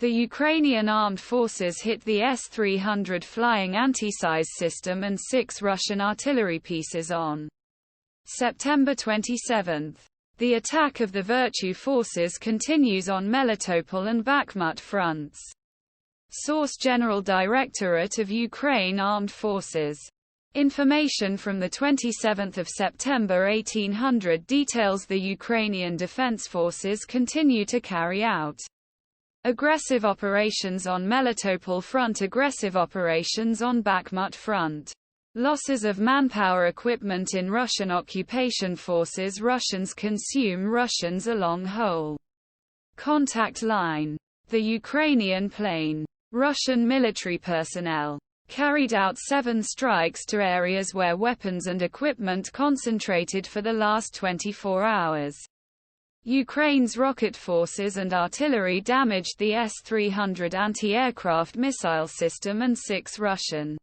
The Ukrainian armed forces hit the S-300 flying anti-size system and 6 Russian artillery pieces on September 27. The attack of the Virtue forces continues on Melitopol and Bakhmut fronts. Source: General Directorate of Ukraine Armed Forces. Information from 27 September 1800 details the Ukrainian Defense Forces continue to carry out aggressive operations on Melitopol front, aggressive operations on Bakhmut front. Losses of manpower, equipment in Russian occupation forces. Russians consume Russians along whole contact line. The Ukrainian plane. Russian military personnel carried out 7 strikes to areas where weapons and equipment concentrated for the last 24 hours. Ukraine's rocket forces and artillery damaged the S-300 anti-aircraft missile system and 6 Russian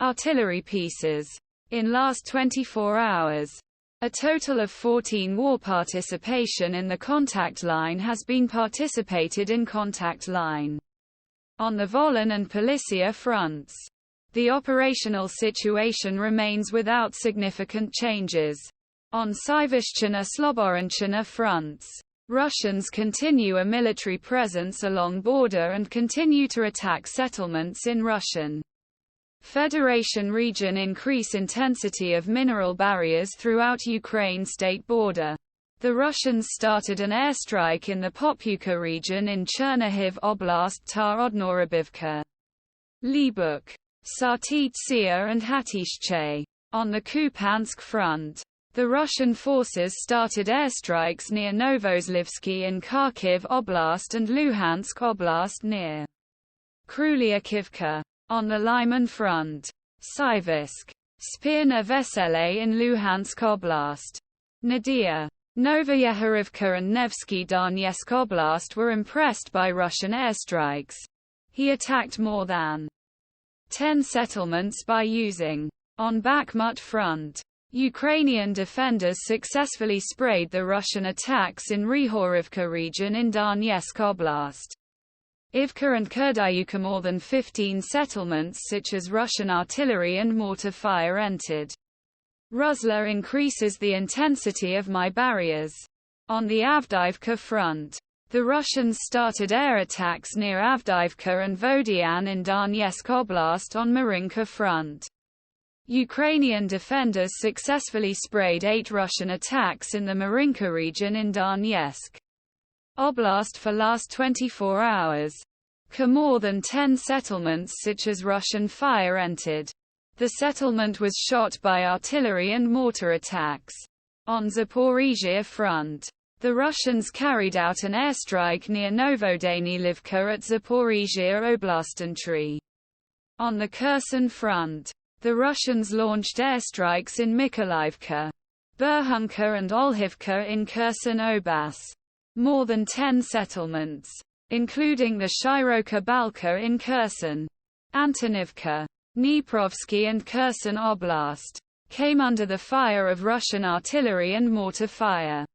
artillery pieces. In last 24 hours, a total of 14 war participation in the contact line has been participated in contact line. On the Volyn and Polisia fronts, the operational situation remains without significant changes. On Syvyshchina-Slobodanshchina fronts, Russians continue a military presence along border and continue to attack settlements in Russian Federation region. Increase intensity of mineral barriers throughout Ukraine state border. The Russians started an airstrike in the Popyuka region in Chernihiv Oblast, Tarodnorabivka, Libuk, Sartitsia and Hatishche. On the Kupiansk front, the Russian forces started airstrikes near Novoslivsky in Kharkiv Oblast and Luhansk Oblast near Krylyakivka. On the Lyman front, Siversk, Spirna Vesele in Luhansk Oblast, Nadia, Novoyehorivka and Nevsky Donetsk Oblast were impressed by Russian airstrikes. He attacked more than 10 settlements by using. On Bakhmut front, Ukrainian defenders successfully sprayed the Russian attacks in Ryhorivka region in Donetsk Oblast. Ivka and Kurdyuka. More than 15 settlements such as Russian artillery and mortar fire entered. Rusla increases the intensity of my barriers. On the Avdiivka front, the Russians started air attacks near Avdiivka and Vodian in Donetsk Oblast. On Marinka front, Ukrainian defenders successfully sprayed 8 Russian attacks in the Marinka region in Donetsk Oblast for last 24 hours. More than 10 settlements such as Russian fire entered. The settlement was shot by artillery and mortar attacks. On Zaporizhia front, the Russians carried out an airstrike near Novodanilivka at Zaporizhia Oblastantry. On the Kherson front, the Russians launched airstrikes in Mykolаivka, Burhunka and Olhivka in Kherson Oblast. More than 10 settlements, including the Shiroka Balka in Kherson, Antonivka, Dniprovsky and Kherson Oblast, came under the fire of Russian artillery and mortar fire.